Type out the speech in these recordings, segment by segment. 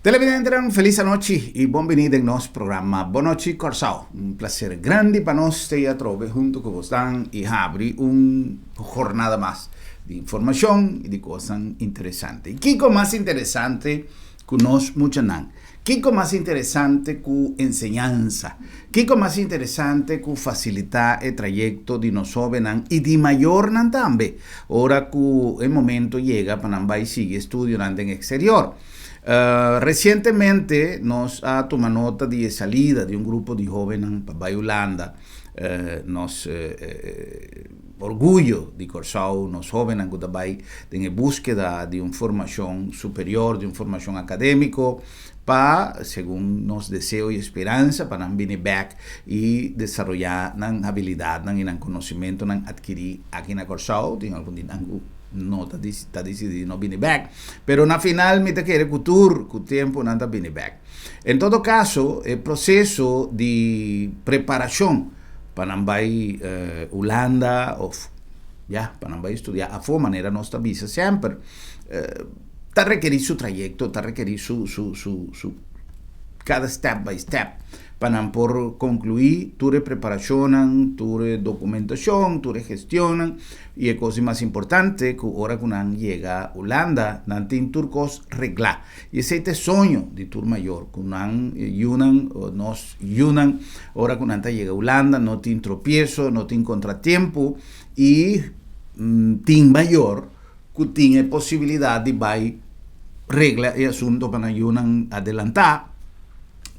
Televidente, una felice noche y benvenuti al nostro programma Bonoci Corsao. Un piacere grande para nos te trove junto con vosotros y abrir una jornada más de información y de cosas interesantes. ¿Qué más interesante que nos mucho nan? ¿Qué más interesante que enseñanza? ¿Qué más interesante que facilitar el trayecto de nosotros y de mayor nan también? Ahora que el momento llega para nos sigue estudiando en el exterior. Recientemente nos ha tomado nota de salida de un grupo de jóvenes para Holanda. Nos orgullo de Corsao, nos jóvenes que están en búsqueda de una formación superior, de una formación académica, para, según nos deseo y esperanza, para venir back y desarrollar habilidad y conocimiento adquirir aquí en Corsao, en algún no está decidido no viene back, pero na final me te quiere cultura, que tiempo no viene back. En todo caso, el proceso de preparación para Holanda o para estudiar a fue manera nuestra visa siempre está requerir su trayecto, está requerir su cada step by step para por concluir tu preparación, tu documentación, tu gestión y la cosa más importante que ahora que uno llega a Holanda, no tiene turcos regla y ese es el sueño de tur mayor que nos unan ahora que uno llega a Holanda, no tiene tropiezo, no tiene contratiempo y tiene mayor que tiene posibilidad de regla y asunto para ayudan a adelantar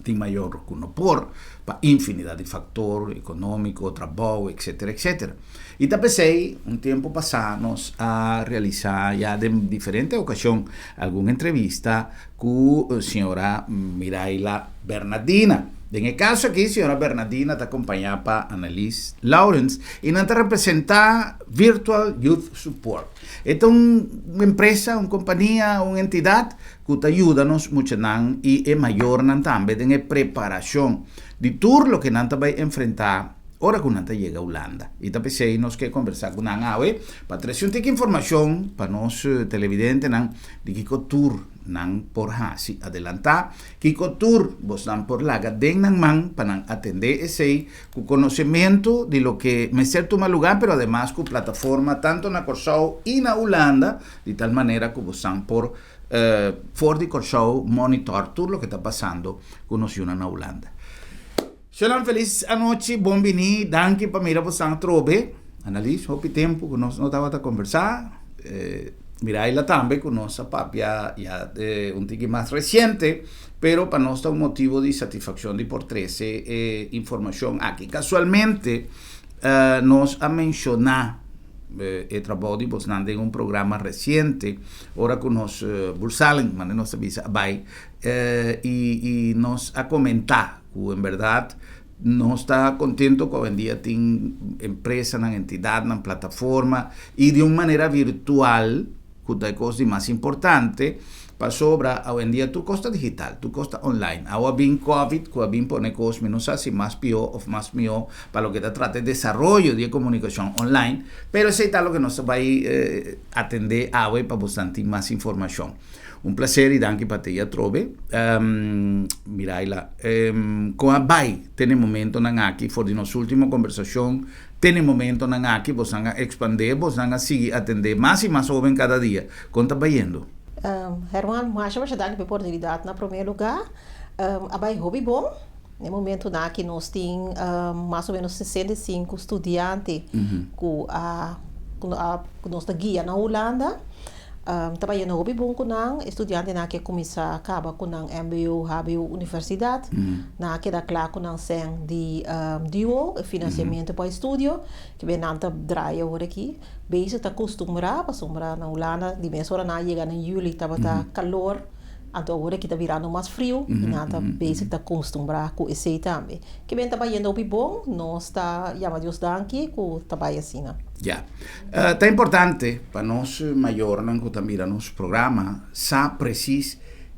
tiene mayor que uno para infinidad de factores económicos, trabajo, etcétera, etcétera. Y también un tiempo pasamos a realizar ya de diferentes ocasiones alguna entrevista con señora Miraila Bernardina. En el caso aquí, señora Bernardina está acompañada por Annalise Lawrence y nos representa Virtual Youth Support. Esta es una empresa, una compañía, una entidad que te ayuda mucho y es mayor también en la preparación de todo lo que nos va a enfrentar ahora que uno llega a Holanda. Y también nos que conversar con Ana para traer un información para los televidentes de qué tour nan por hasi adelantar que tour vos dan por laga den nan man para atender ese con conocimiento de lo que me ser toma lugar, pero además con plataforma tanto en Corsao y en Holanda, de tal manera que vos dan por for de Corsao monitor todo lo que está pasando con nosotros en Holanda. Shalom, feliz noche, bom vini, danke para mira vos dan trobe, Annalise, hopi tempo que nos estaba a conversar. Miraila también con nuestra papia ya de un tique más reciente, pero para nosotros un motivo de satisfacción de por 13 información aquí. Casualmente nos ha mencionado el trabajo de Bosnanda en un programa reciente, ahora con nos Bursalen, nos avisa, y nos ha comentado que en verdad no está contento con hoy en día tiene empresa, una entidad, una plataforma y de una manera virtual que es cosa más importante para sobra hoy en día tu costa digital, tu costa online. Ahora bien COVID, que bien pone cosas menos así más pio o más mío para lo que te trata de desarrollo de comunicación online, pero ese es lo que nos va a atender ahora para bastante más información. Un placer y danke para ti, trove. Miraila, con Bay, tiene momento aquí, for de nuestra última conversación, tiene momento aquí, vos van a expandir, vos van a seguir atender más y más joven cada día. ¿Cómo está yendo? Herman, mas eu dar a oportunidade na primeiro lugar. Abai hobby bom. No momento que nós temos mais ou menos 65 estudantes que nós guia na Holanda. Trabalhando no hobby bom com estudante que começa a acabar com MBO, HBO, universidade, que dá claro com sem de duo, financiamento para estudo, que vem nanta draia agora aqui, bem se está acostumado para sombrar na Holanda, de mês hora na chega em julho estava calor, então agora que está virando mais frio, e nanta bem se está acostumado com esse também, que vem trabalhando no hobby bom, nós está chamando Deus danke, que trabalha assim, né? Ya. Está importante para nós maior que também nosso programa, sabe preciso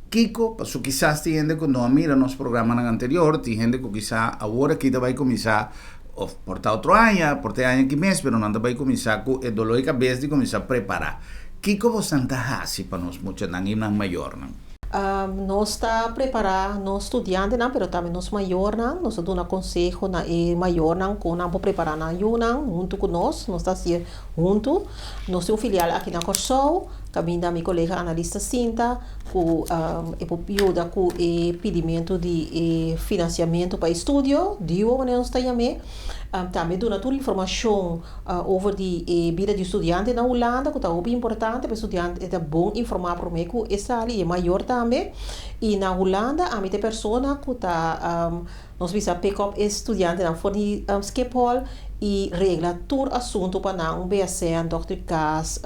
Kiko, porque quizás tem gente que não mira nosso programa anterior, tem gente que quizás agora que vai começar a portar outro ano, portar ano que mês, mas não vai começar com o dolor de cabeça de começar a preparar. Kiko você está assim para nós muito não maior, não? nós está preparar nós estudante não, pero também nós maior não, nós dando um consejo na e maior não com não preparar na não junto com nós está assim junto, nós temos filial aqui na Corsol, também da minha colega analista Cinta, com ajuda com o pedimento de financiamento para estúdio, dio onde nós estamos também dando toda a informação over de vida de estudante na Holanda, que é muito importante para o estudante, é bom informar para mim que essa área é maior também, e na Holanda, a minha pessoa que está, nós vamos pick up estudante na forni Schiphol e regla todo assunto para um BSN, Dr. Cas,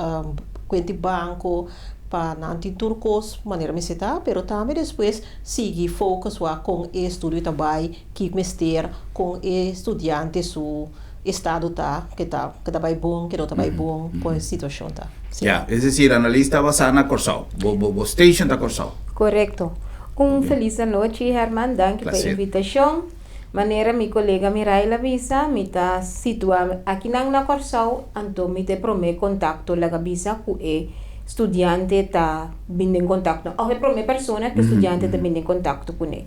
conta banco, para não ter turcos, maneira me está, pero também depois seguir focus com o estudo também, que mestre com o estudante su estado que tá bem bom, que não tá bem bom, com a situação tá. Yeah, es decir, analista basada na Corsol, bo station da Corsol. Correcto. Feliz noite, Herman, danke pela invitação. Maneira, minha colega Miraila Visa, me está situada aqui na Corsol, então me te promete contato la Visa com o estudante está vindo em contato. Ou é para uma pessoa que o estudante está vindo em contato com ele.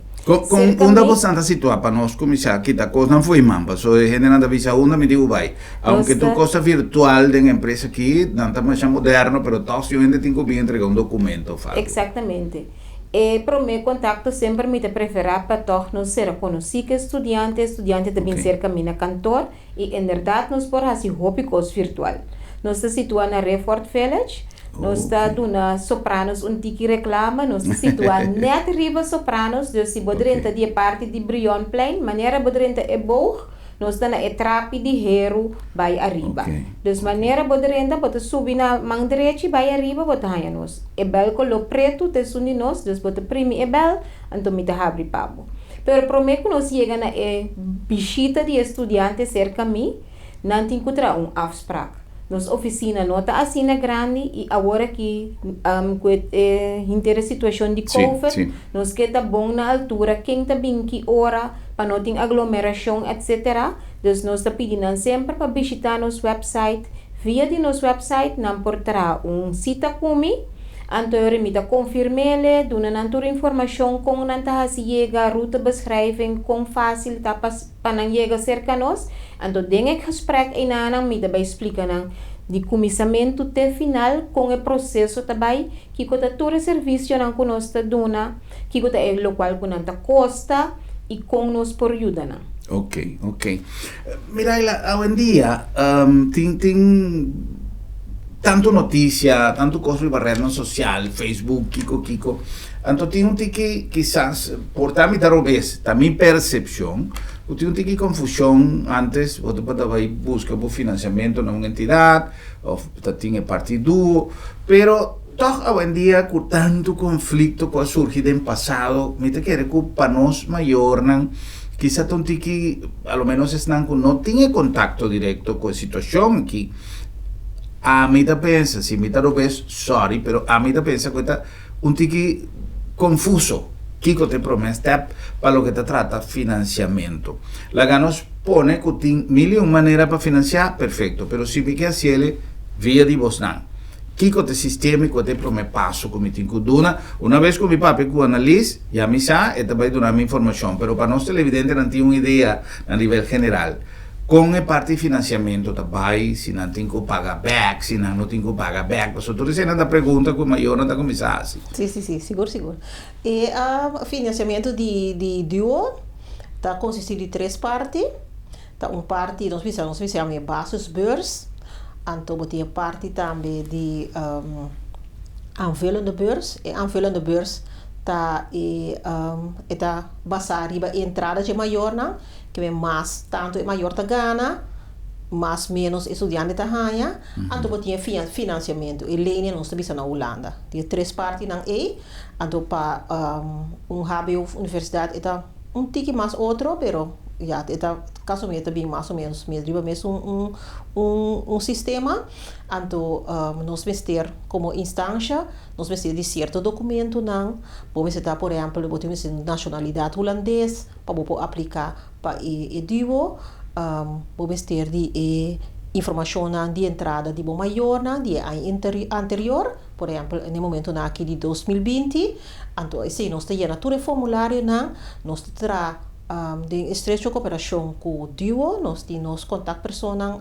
Onde você está situado para nós começar aqui, a coisa não foi mamba, só é generando a visa onde me digo vai. Aunque tu coisa virtual da empresa aqui, não está mais moderno, mas todos eu ainda tenho que entregar um documento. Exatamente. E para o meu contato sempre me preferir para todos nós ser conhecidos estudante também ser caminho cantor e em verdade nós por assim hobbycos virtual. Nós está situado na Refort Village. Nós estamos na Sopranos, tiki reclama, nós estamos situados net riba Sopranos, então se poderemos de parte de Brion Plain, maneira poderemos é boa, nós estamos na etrape de Hero, vai arriba. Então maneira poderemos pode subir na mão direita, vai arriba, pode ganhar nós. É bel color preto, te sundi nós, então pode primi é bel, então me abre pabo. Pero prometo que nós chegamos na visita de estudante cerca mim, não tem que ter afspraak. Nossa oficina não está assim grande e agora que com situação de COVID, nós que está bom na altura, quem está bem que hora para não ter aglomeração, etc. Então nós está pedindo sempre para visitar nosso website. Via de nosso website, não portará cita comigo. Então eu me confirmele, dona toda informação como não está se chega, ruta beschrijving, como fácil está para não chegar cerca nós. Então dengue gesprek e não me vai explicar de começamento até final com o processo também que conta todo o serviço não conosco dona, que conta é o qual conta custa e com nós por ajuda não. Ok. Miraila, hoje em dia tem tanto notícia, tanto coisa de barreira social, Facebook, Kiko. Então tem que quizás, por talvez, também percepção, tem um tique confusão antes, você pode buscar por financiamento numa entidade, ou tinha partido, pero hoje em dia, com tanto conflito que surgido no passado, me te quero que para nós maior, quizás um tique, ao menos não tinha contato direto com a situação aqui. A mim pensa, se me talvez, sorry, pero a mim pensa que está um tique confuso. Kiko te promete para lo que te trata financiamento. La nos pone que tem mil maneiras para financiar, perfeito, pero se me quer ele via de vos não. Kiko te sistema que te promete passo como tem que dona. Uma vez que mi papi que analisa, já me sa e também dona minha informação, pero para nós é evidente não tem uma ideia a nível general. Com a parte de financiamento também, se não tem que pagar back, se não tem que pagar back. Mas tu dizendo a pergunta que o maior não está começando. Sim, seguro. E o financiamento de duo está consistindo de 3 partes. Tá parte, nós precisamos de basisbeurs. Então, tem parte também de aanvullende beurs. E aanvullende beurs está basada na entrada de maior, não? Que é mais tanto é maior da gana, mais menos estudante da ganha, então tinha financiamento. E lei não está na Holanda. Tinha 3 partes na então para HBO universidade está tique mais outro, pero já está caso mesmo também mais ou menos mesmo sistema. Então nós vamos ter como instância, nós vamos ter de certo documento não, vamos ter por exemplo, vamos ter nacionalidade holandês para aplicar para o DUO, vamos ter de informação de entrada de bom maior de anterior, por exemplo, no momento aqui de 2020, então esse nós temos todo o formulário nós terá de estrecha cooperação com o DUO, nós temos contato persona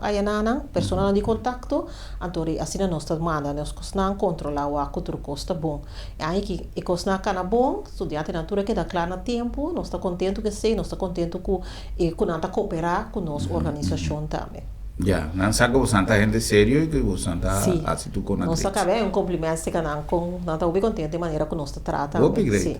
persona de contato, então assim nós manda nós cosnan controlar o cultura costa bom. Aí que cosna cana bom, estudante natura que dá claro no tempo, nós está contento que sei, nós está contento com nada cooperar com nossa organização também. Ya, não sabe que você está gente sério e que você está assim tu com a nós acabei cumprimento se canal com nada bem contente de maneira que nós trata. Great.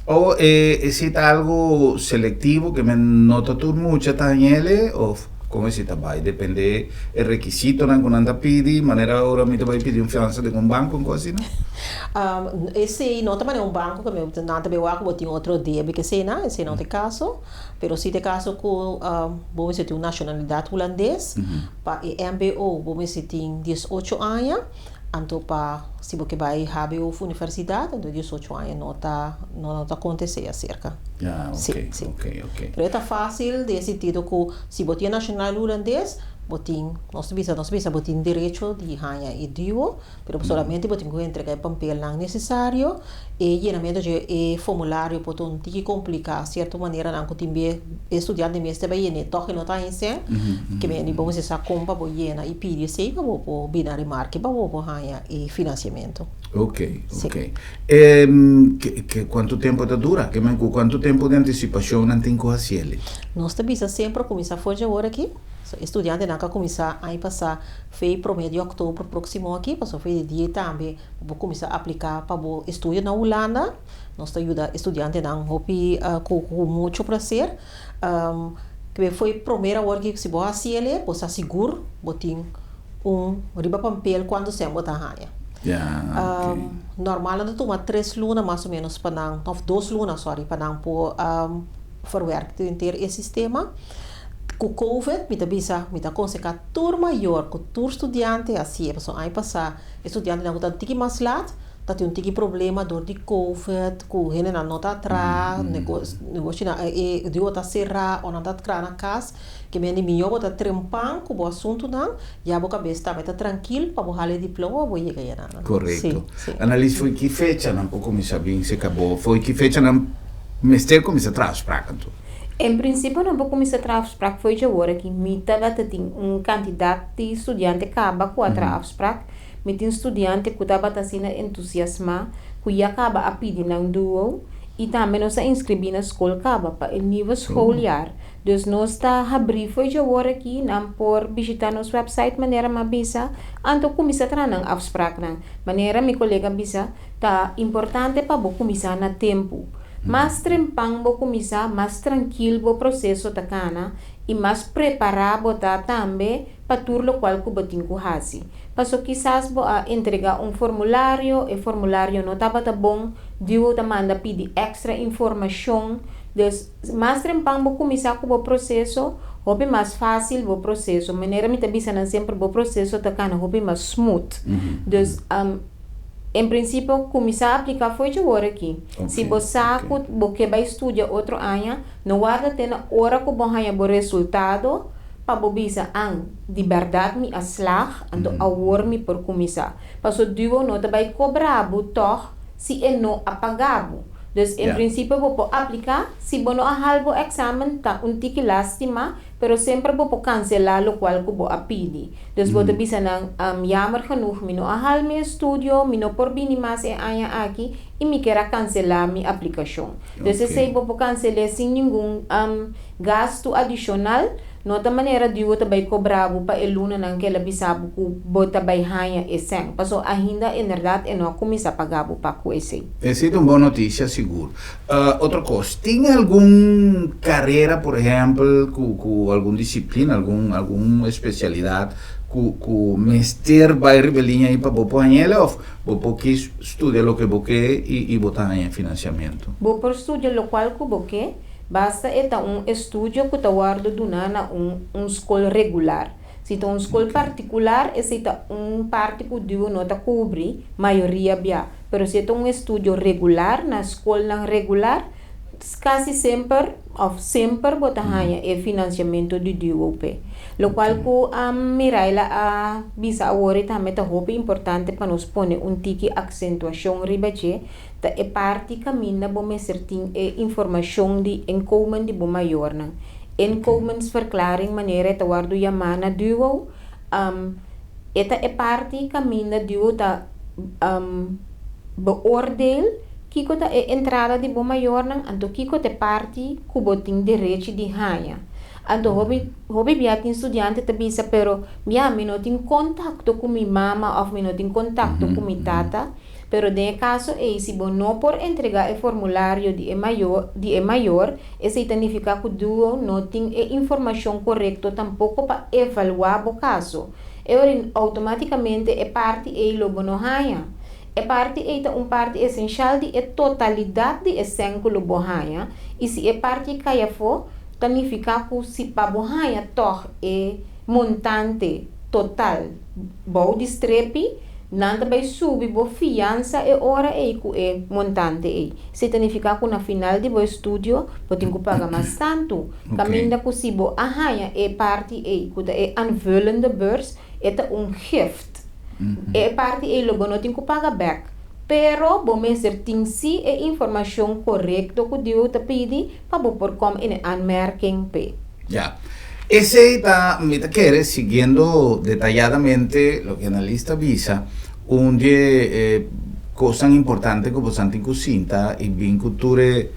Ou se está algo seletivo que me nota tu mucha tañele ou como se vai depende el requisito na quando anda pedi maneira ora me vai pedir fiança de um banco com assim não esse não também banco que me nada bem o botin outro dia porque sei não esse não tem caso pero se tem caso com bom se tem nacionalidade holandês para MBO bom se tem 18 anos então para se você vai HBO universidade então 18 anos não tá acontecer acerca. Ok. Pero é fácil de sentido que se você é nacional holandês nós visa botin direito de ganhar idioma, pero solamente botin que entregar papel não necessário e llenamento de formulário botin que complicar certa maneira não que timbe estudante mestre vai llenar toque não tá em sem que me ni vamos essa compra bo llena e pedir sei para bo binário marque para bo ganhar e financiamento. Ok. Quanto tempo dura? Quanto tempo de antecipação não tem com a CL? Nós visa sempre começar a fazer agora aqui. Estudante não começar a passar foi promedio de outubro próximo aqui, passou foi de dia também vou começar a aplicar para o estudo na Holanda. Nós ajuda estudante não hopi com muito prazer. Que foi primeira hora que se vou assim ele, você seguro, botin riba papel quando se botar ranha. Normal não toma 3 lunas mais ou menos para não, ou 2 lunas sorry para não por verwerkt inteiro esse sistema. Com o COVID, me aconselha tur maior, com tur estudante, assim, pessoal, aí passar, estudante não tem que mais lá, tem um tiki problema dor de COVID, com ele não está atrás, negócio e de outra serra, ou não está atrás na casa, que me anime eu tá trempando com o assunto não, já a cabeça também está tranquilo para o diploma, vou chegar aí. Correto. Analise foi que fecha não pouco me sabia se acabou, foi que fecha não mestre começa atrás para canto. Em princípio, não vou começar a trabalhar foi de agora que mita lá tem candidato de estudante que acaba com a trabalhar, me tem estudante que estava assim entusiasmado, que já acaba a pedir na duo e também nós a inscrever na escola acaba para o nível escolar. Então nós está abrir foi de agora aqui, não por visitar nosso website maneira mais bisa, então começar a trabalhar a trabalhar maneira meu colega bisa tá importante para começar na tempo. Mais trempang bo começar, mais tranquilo o processo da cana e mais preparado também para tudo o qual que botin com hasi. Passo quizás bo a entregar formulário, e formulário não estava bom, dio da manda pedir extra informação, dus mais trempang bo começar com o processo, hope mais fácil o processo, maneira me tabisa não sempre o processo da cana hope mais smooth. Dus em princípio, começar a aplicar foi de agora aqui. Se você vai estudar outro ano, não guarda ter na hora que você vai o resultado, para você de verdade me aslag, então agora me por começar. Para o não vai cobrar toch se é não apagado. Então, em princípio, vou aplicar, se você não arralha o exame, tá tique lástima, pero sempre vou cancelar o qual que vou pedir. Então, você bisa nang jammer genoeg, me não arralha meu estudo, me não por bem mais aqui, e me quer cancelar minha aplicação. Então, se vou cancelar sem nenhum gasto adicional, nota maneira de outra vai cobrar para o luna naquela bisabo que bota vai ganhar esse. Passou ainda em verdade e não começa a pagar para com esse. Essa é uma boa notícia, seguro. Outra coisa, tem alguma carreira, por exemplo, com alguma disciplina, alguma especialidade que o mestre vai revelar aí para botar ela ou vou que estudar o que vou e botar em financiamento? Vou por estudar o qual que vou basta estudo que está guardado na escola regular. Se está escola particular, esse está parte que deve não cobrir, maioria bia. Pero se está estudo regular, na escola regular, casi sempre bota hanya e financiamento de DUOP. Lo qual ku miraila a bisa awori também tá hope importante para nos pone tiki acentuação ribache ta e parte caminha bom certin e informação de inkomen de bom maior na inkomensverklaring maneira ta wardo yamana duo eta e parte caminha duo ta beoordeel kiko ta e entrada de bom maior nang anto kiko te parte kuboting direito de hanya anto hobby biatin estudiante te bisa pero mi no tin contacto com mi mama of mi no tin contacto com mi tata pero de caso e si bo no por entregar el formulario de e mayor esse significa que duo no tin e informação correcto tampoco pa evaluar o caso e automaticamente e parte e logo no hanya e parte é parte essencial de a totalidade de essênculo bohanha e se é parte caia for significa que se para bohanha tor é montante total bom de strepi nanda vai subir bo fiança e hora é que é montante é significa que na final de bo estudio potem pagar mais tanto caminda que se bo ahanha é parte é que é aanvullende beurs é gift e parte e logo não tem que pagar back pero bom certin si e informação correta que deu te pedi para por como em aanmerking pe ya ese me quiere siguiendo detalladamente lo que analista visa cosa importante como santi cucinta e bin culture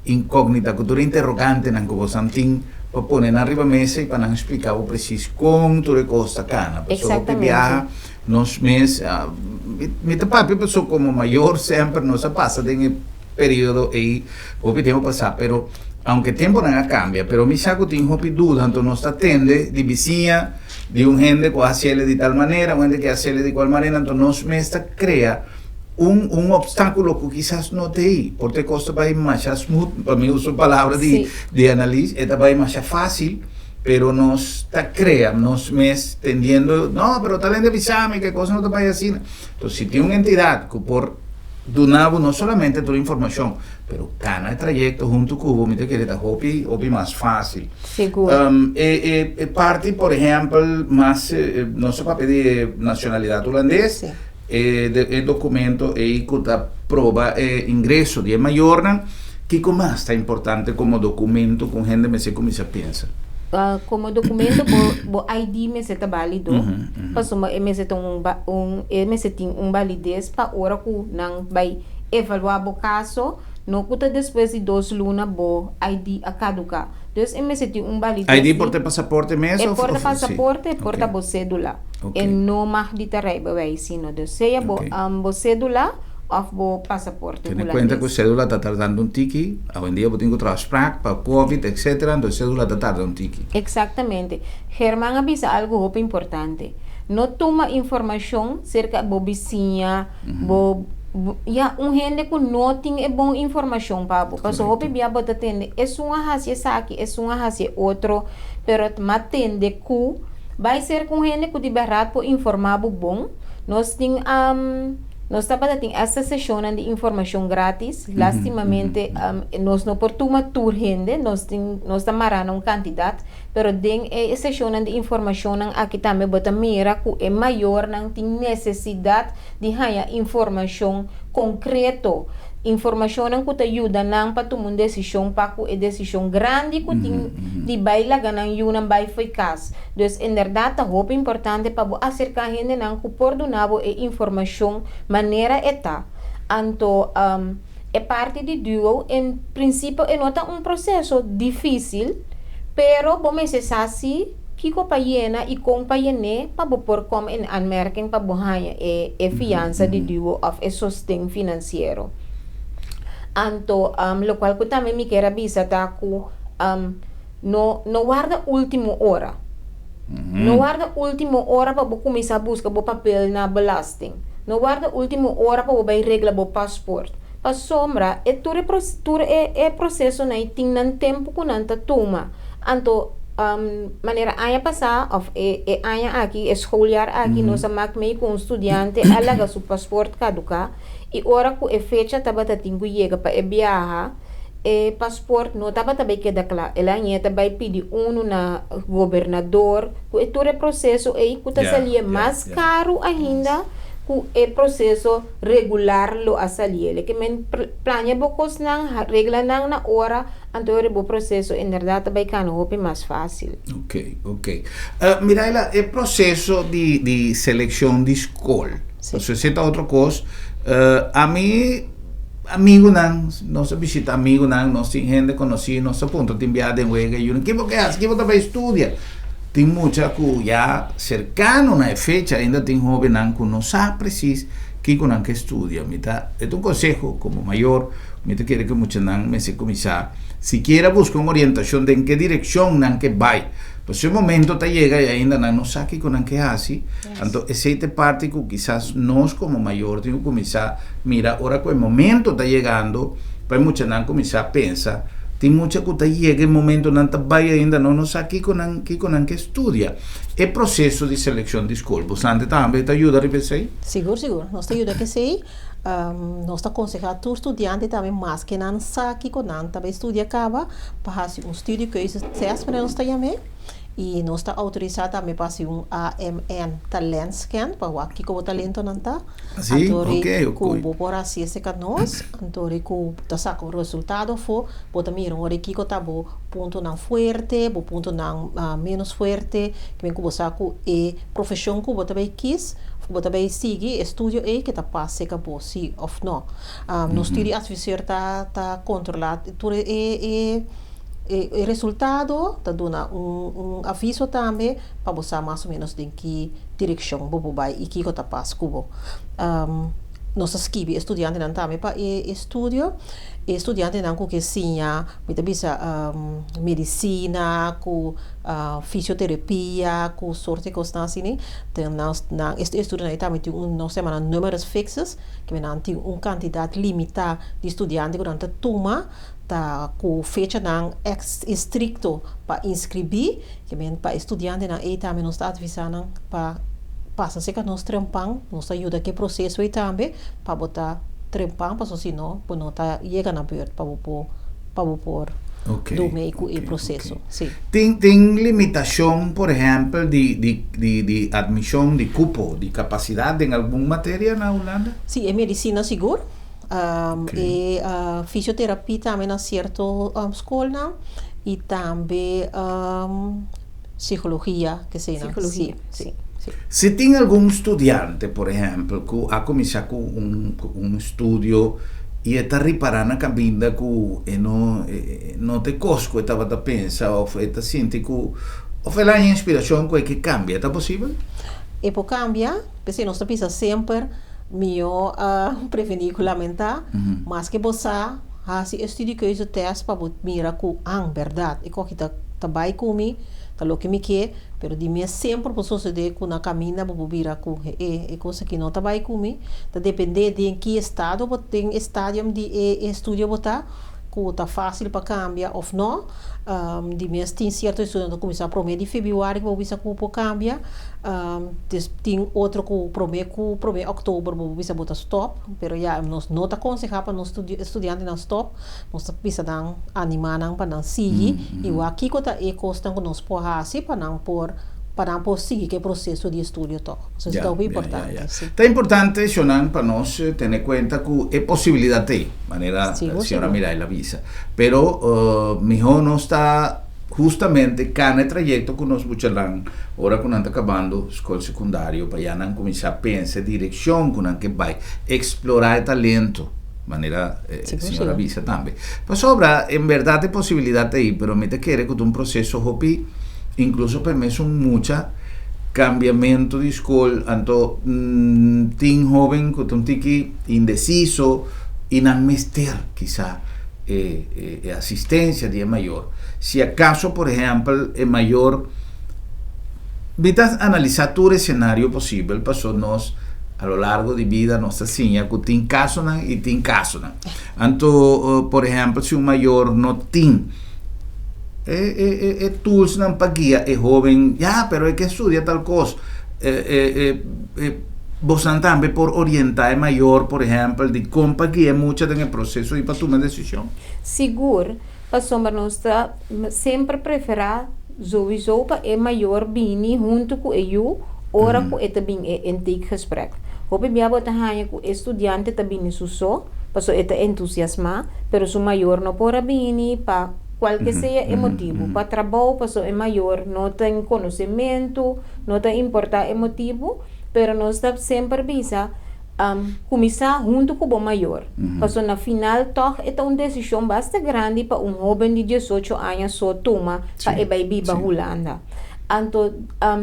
incógnita cultura interrogante nan como santin para poner arriba mesa e para não explicar o preciso quanto de costa cana. Pessoa que viaja nos meses, me papi pessoa como maior sempre nos passa de período e o que tempo passar, pero aunque tempo não cambia, pero mi saco tem hopi dúvida, então nos atende de vizinha, de gente que hace de tal maneira, gente que hace de qual maneira, então nos mesta crea obstáculo que quizás no te hay, porque costa para ir más smooth, para mí uso palabras de análisis, esta va a ir más fácil, pero nos crea, nos mes tendiendo, no, pero talento de pisame, que cosa no te vaya así. Entonces, si tiene una entidad que por donavo no solamente toda la información, pero cada trayecto junto con vos, me te quiere dar hopi más fácil. Seguro. Parte, por ejemplo, más, no se va a pedir nacionalidad holandesa. Sí. El documento e prova ingreso de mayor que más está importante como documento con gente me sé cómo se piensa como documento bo ID me se tá válido passo me se tem validez para hora que não vai evaluar o caso não custa depois de 2 lunas bo ID a caducar então me se tem validez ID por ter passaporte mesmo por passaporte por ter bo cédula e não mais de tarefa vai sino de seja bo cédula of bo passaporte. Ten en cuenta que cédula está tardando un tiki, hoy en día tengo transprac para COVID, etc. Entonces cédula está tardando un tiki. Exactamente. Germán avisa algo muito importante. No toma informação cerca bo vizinha, gente que não tem boa informação para bo. Paso hope bia bota tende, é uma hacia saki, é uma hacia outro, pero matende que vai ser com gente que de barato por informar bom. Nós tem nós tem essa sessão de informação grátis. Lastimamente, nós não portuma tur gente, nós estamos marando uma quantidade, pero tem essa sessão de informação aqui também bota mira que é maior, não tem necessidade de ganhar informação concreta. Informação que te ajuda para tomar decisão para que decisão grande que tem de baila ganhar uma vai eficaz. Então, em verdade, é importante para acercar gente que por donavo e informação maneira eta. Anto é parte de duo, em princípio é nota processo difícil, pero bom necessário que companhia e companhia para por como em aanmerking para bohanha e fiança de duo of e sostén financeiro. Anto lo qual que também me quer avisar tá que no guarda última hora. No guarda última hora para começar a buscar o papel na belasting. No guarda última hora para vai regla o passaporte. Para sombra é processo na tem nan tempo que não toma. Anto maneira aya passar of aya aqui escolar aqui nós amak meio com estudante alaga seu passaporte caduca e hora que a fecha taba tatingo chega para viajar passport não estava também queda claro. Ela ainda vai pedir na governador. Todo o processo aí que está saliendo mais caro ainda que o processo regular lo a salir. Que men plania bocos nang regla nang na hora anterior o processo em verdade vai cano mais fácil. Ok. Miraila, o processo de seleção de escola. Você senta outra coisa. A mim amigo nossa visita amigo nossa gente conhecida, nossa ponto de enviar em wega e que porque que você vai estudar. Tem muita que já cercano na fecha ainda tem jovem que não sabe preciso que estudia. É um conselho como maior, me quer que muitos me se começar. Se quer buscar uma orientação de em que direção que vai. Pues ese momento te llega y ainda não sabe con que hace. Então, essa parte que quizás nós como maior temos que começar, mira, agora que o momento está chegando, para muitos não começar a pensar, tem muita que chega o momento não vai ainda não sabe que estudia. É processo de seleção de escola. Você também te ajuda a repetir? Seguro. Nós te ajuda que sei. Nós aconselhamos todo estudante também mais que não sabe que também estudia acaba para fazer estudo que isso teste para nós também. E nós está autorizado também para fazer AMN talent scan para ver que o talento não está. Sim, ok. Como por assim se que nós, então que tá saca o resultado for, bota mira hora que tá bom ponto não forte, bom ponto não menos forte, que vem com saco e profissão que bota bem quis, bota bem seguir estudo e que tá passe que bom se ou não. No estudo advisor tá controlado, tudo o resultado está dando aviso também para você mais ou menos em que direção você vai e que está passando. Nós escreve estudante não também para estudo, estudante não que sinha, muita bisa medicina, com fisioterapia, com sorte de coisas assim, então nós este estudante também tem nós chamamos números fixos, que não tem quantidade limitada de estudantes durante a turma. Tá com fecha não estricto para inscrever, que bem para estudante não e também nós está avisando para passa se que nós trampam, nos ajuda que processo e também para botar trampam para se não, para não tá chegando aberto para pôr do meio e processo. Sim. Tem limitação, por exemplo, de admissão de cupo, de capacidade em alguma matéria na Holanda? Sim, é medicina seguro. E fisioterapia também na certa escola e também psicologia, que sei não. Psicologia, sim. Se tem algum estudante, por exemplo, que ha começado com um estudo e está reparando a cabinda que não te cosco, estava a pensar, ou está sentindo que ou foi lá a inspiração que cambia, está possível? E por cambiar, porque nós precisamos sempre melhor prevenir que lamentar, mas que você fazer estudo que isso teste para mirar com verdade e que tá bem comigo, tá louco me que, pero de mim sempre por suceder que na caminha vou virar com coisa que não tá bem comigo, tá depender de em que estado tem estádio de estudo botar que tá fácil para cambiar ou não. De mês tem certo estudante que começa a prometer de fevereiro que vou ver se o cambia. Tem outro que promete outubro vou ver se botar stop, pero já nós não tá aconselhando para nós estudantes não stop, nós precisa dar animar para não seguir e o aqui que tá custa que nós por assim para não seguir que processo de estudo todo. Isso é muito importante. É importante, Shonan, para nós ter em conta que é possibilidade, maneira a senhora Miraila avisa. Pero melhor não está justamente cada trajeto que nós buscamos, agora que nós estamos acabando a escola secundária, para já não começar a pensar a direção que nós vai explorar o talento. Maneira senhora avisa também. Mas sobra, em verdade, possibilidade aí, pero me te quer que um processo hopi incluso permesso mucha cambiamento de escola, então tem jovem que tem que indeciso e não mester quizá assistência de maior. Se acaso, por exemplo, é maior, vamos analisar todo o cenário possível para nós a lo largo de vida nossa sinha que tem caso e tem caso. Então, por exemplo, se um maior não tem tools não pagia é jovem, pero é que estudia tal coisa, vos también por orientar mayor, por ejemplo, de compa que é mucho en el proceso y para tomar decisión. Seguro, para somar nós sempre preferar sowieso para é maior bini junto com eu, ora com é também é intakegesprek. Hope bia bota hanya com estudante também suso, para é entusiasma, pero su maior não pora bini para qualquer seja emotivo, para trabalho para é maior, não tem conhecimento, não tem importar emotivo, pero nós está sempre bisa começar junto com o maior. Porque na final, toch, é uma decisão bastante grande para jovem de 18 anos só tomar para ir viver Holanda. Então,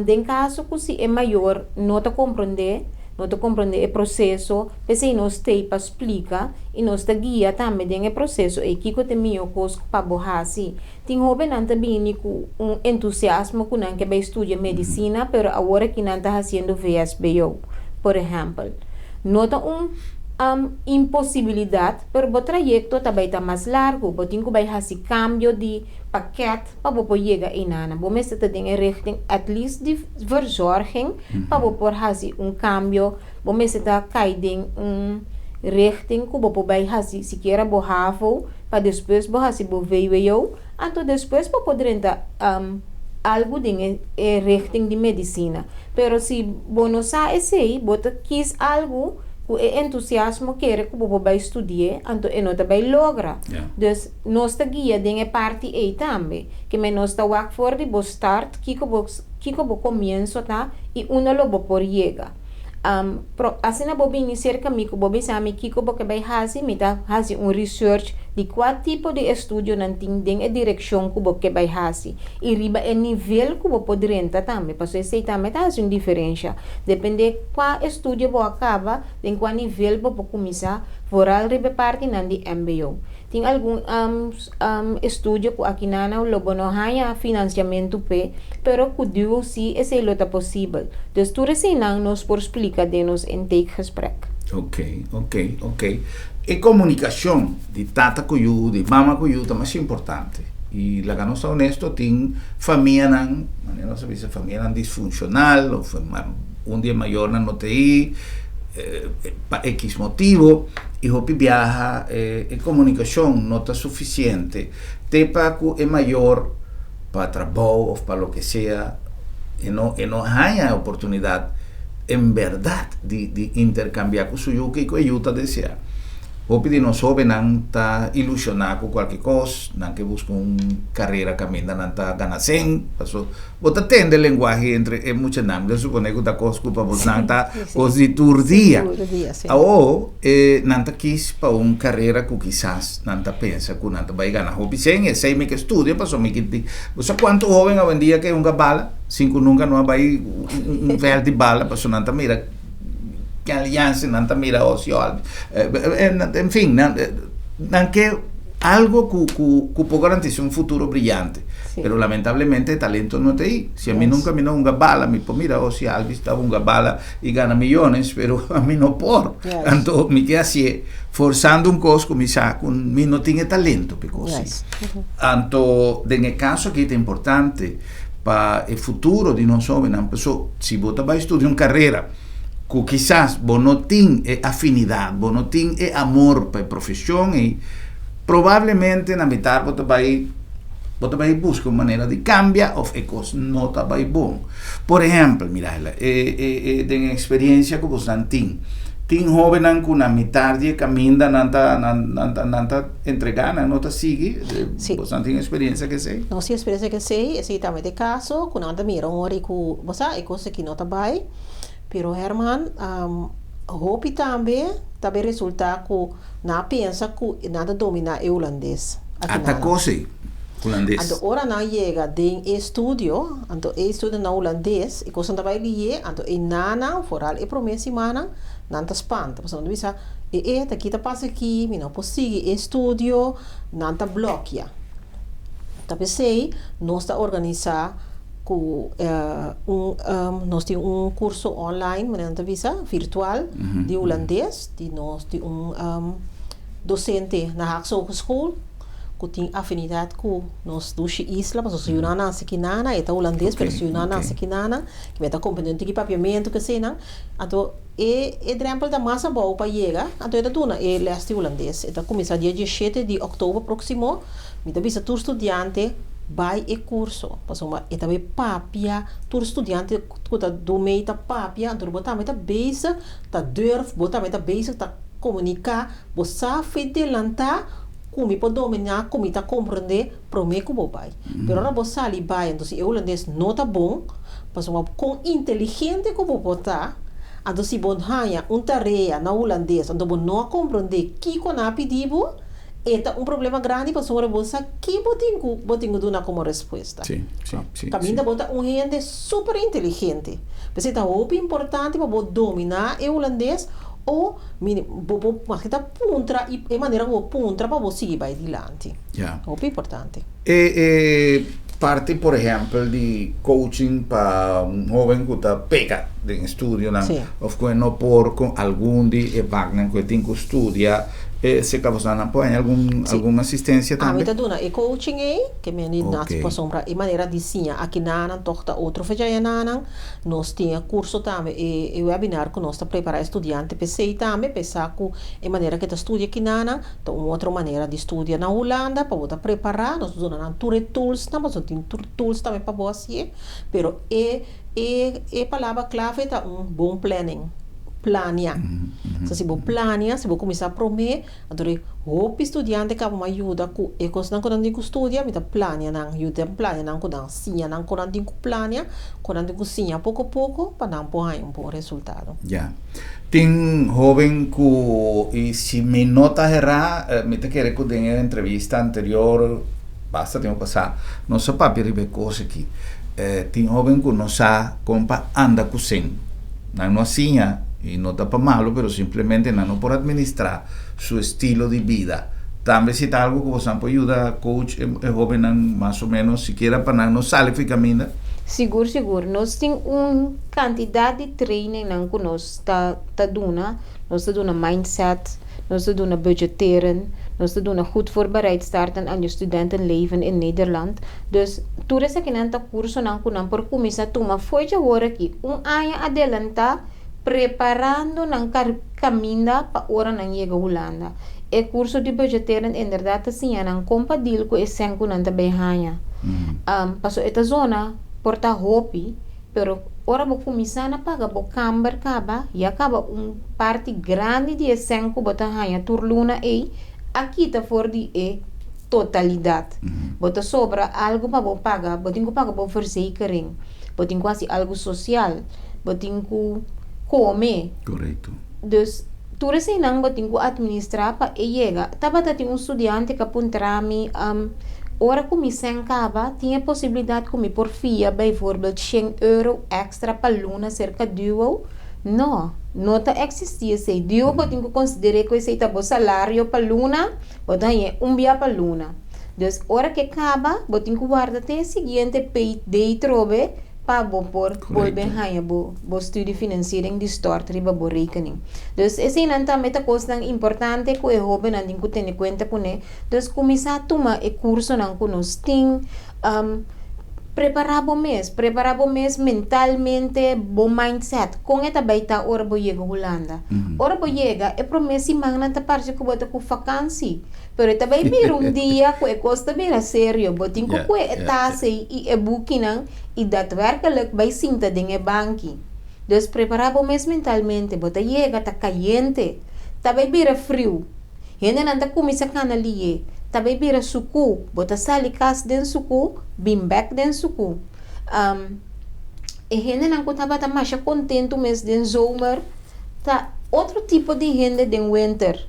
em caso que se é maior, não te compreender o processo, porque nós temos para explicar e nós te guia também o processo e que tem meu coisa para borrar. Tem jovem não também com entusiasmo que não quer estudar medicina, pero agora que não está fazendo VSBO, por exemplo. Nota impossibilidade, pero o trajeto também está mais largo, porque tem que fazer cambio de paquete para você chegar em Nana. Você tem que richting, at least de verzorging, para você fazer cambio, você está caindo richting que você vai fazer sequer borravo, para depois você fazer o veio, então depois para poder entrar algo de richting de medicina. Pero se você não sabe isso, você quis algo com entusiasmo quer que você vai estudar, então não vai lograr. Então, nós guia de parte aí também, que nós está for de você start, que você começa tá e logo por chegar. Assim na bobe iniciar caminho que bobe sabe que você vai fazer, fazer research de qual tipo de estudo não tem a direção que você vai fazer e riba o nível que você pode entrar também, porque isso também faz uma diferença. Depende de qual estudo você acaba, de qual nível você começar, fora riba parte não de MBO. Tem algum estudo que aqui não logo não há financiamento pero que deu se esse é possível. Então, tu recém nos por explicar de nos intakegesprek. Ok. E comunicação de tata com eu, de mama com eu, também é importante. E lá que nós somos honestos, tem família não, maneira se diz família disfuncional, ou dia maior na UTI, para X motivo, e hopi viaja, e comunicação não está suficiente. Tepa que é maior para trabalho ou para lo que seja, e não há oportunidade, em verdade, de intercambiar com o seu que ajuda a desejar. Hopi de nós jovens não está ilusionado com qualquer coisa, não que busca uma carreira caminha, não está ganhando 100, passou. Você tem de linguagem entre muitos nomes, eu suponho que está coisa para você não está coisa de turdia. Ou não está quis para uma carreira que quizás não está pensa que não está vai ganhar. Hopi sem sei me que estudia, passou me que você quanto jovem hoje em dia que uma bala, 5 nunca não vai ver de bala, passou não está mira que aliança não está mira ocio, enfim, não que algo que pode garantir um futuro brilhante. Pero lamentablemente el talento no está ahí. Si a mí nunca me da una bala, me pues mira, si Alvis está una bala y gana millones, pero a mí no por. Entonces, me queda así, forzando un costo, me saco, me no tiene talento, entonces, en el caso que es importante para el futuro de nosotros, si vos vas a estudiar una carrera, que quizás vos no tienes afinidad, vos no tienes amor para la profesión, y probablemente en la mitad vos vai buscar uma maneira de cambiar ou é coisa não está bem bom. Por exemplo, mira, tem experiência que você tem. Tem jovem que na metade caminha não está entregando, não está seguindo. Você tem experiência que sei? Não, sim, experiência que sei, esse também é caso, que não está mirando hora que você é coisa que não está bem. Pero Herman, hope também resulta que não pensa que nada domina o holandês. Até coisa holandês. Então, ora não chega de estudo, então estudo na holandês, e coisa também lie, então e nana, foral e promessa mana, não tá espanta, porque não bisa, aqui tá passa aqui, não possível estudo, não tá bloqueia. Tá pensei, nós tá organizar com nós temos curso online, mas não tá visa virtual de holandês, de nós de docente na Haagse Hogeschool. que tem afinidade com nós duas islas, mas os Yunana aqui nana, é holandês, Ok, mas Yunana ok. aqui nana, que vai estar compreendendo que papiamento que sei não, então é drempel da massa boa para chegar, então é duna é leste holandês, então começa dia 17 de outubro próximo, me dá visa tu estudante vai e curso, passou e também papia, tu estudante que tá do meio tá papia, então botar meta base, tá durf, botar meta base, tá comunicar, você fez lantar como pode dominar, como está compreender, promete que vou vai. Pero ora você ali vai, então se o holandês não tá bom, passou com inteligente que vou botar, então se bom hanya tarefa na holandês, então bom não compreender que com a pedido, é problema grande para sobre você que botinho dona como resposta. Sim. Caminho bota gente super inteligente. Mas é muito importante para dominar o holandês ou mas que tá puntra e maneira como puntra para você ir adiante. Yeah. Muito importante. Parte, por ejemplo, de coaching para un joven que está pega de estudio, ¿no? Sí. O que no por con algún de wagner que tiene que estudia, se causana poi alguna assistenza A também. mita duna e coaching que me ni na situação para e maneira de sim aqui nanan tohta outro feja nanan nós tinha curso também e webinar que nós está preparar estudante PC também pensar com e maneira que tá estudia aqui nanan então outra maneira de estudia na Holanda para botar preparar nós dona nan tour tools também nós tem tools também para você pero palavra clave tá bom planning planear. So, se você planear, se você começar a prometer, então, o estudante que vai ajudar com e coisas não quando digo estudia, me planear não, ajuda planear não quando sim, não quando digo planear, quando digo sim, pouco a pouco, para não pôr um bom resultado. Já. Tem jovem que e se me nota errar, me te quer que tenha entrevista anterior, basta tenho passar, não só para ver coisas aqui. Tem jovem que não sabe como anda com sem, não assim. Y no está para malo, pero simplemente no por administrar su estilo de vida. También si está algo que vos puede ayudar, coach, joven, más o menos, siquiera para no sale y camina. Seguro. Nós temos quantidade de training que nós está dando. Nós está dando mindset, nós está dando budgeteren, nós está dando goed voorbereid starten aan je studentenleven in Nederland. Dus toen is ik in een curso que por começar a foi já agora aqui ano adelanta preparando ng caminho para ora nang chega Holanda. E curso de budgeteren inderdaad assim, nang compadil ko esen ko nang tabehanya. Paso esta zona porta hopi, pero ora bo começar na paga bo camber kaba, e acaba parte grande de esen ko bota hanya turluna aqui tá for de totalidade. Bota sobra algo para bo paga, botinho paga bo verzekering, botinho quase algo social, botinho come. Correto. Dus, toen ze nang batingo administrar pa chega, tava tinha estudante que apontava-me, ora como sem cava, tinha possibilidade de por via, bijvoorbeeld, €100 extra para luna, cerca de duo. Não tá existia se duo, batingo considerei que esse tabo salário para luna, botanha dia para luna. Dus, ora que acaba, batingo guarda até seguinte pay day trobe, para por volver a bo estudie financiering de start riba bo rekening. Dus esse nanta meta coisa importante que o jovem não tem que ter em conta pune. Dus começar a tomar o curso não que nós tem preparar o mês mentalmente, bom mindset. Com esta baita hora bo chega Holanda. Hora bo chega é promessa mang nanta parte que bota com vacância. Pero também vir dia que costa vir sério, botin ko etase e booking e daadwerkelijk bij sinta dinge banki. Dus preparar o mês mentalmente, bota chega tá caliente, também vira frio. Hena nanta começa canalier. Também vira suku, bota salikas den suku, bimbek den suku. E gente não estava tá mais contento mês den zomer, tá outro tipo de gente den winter.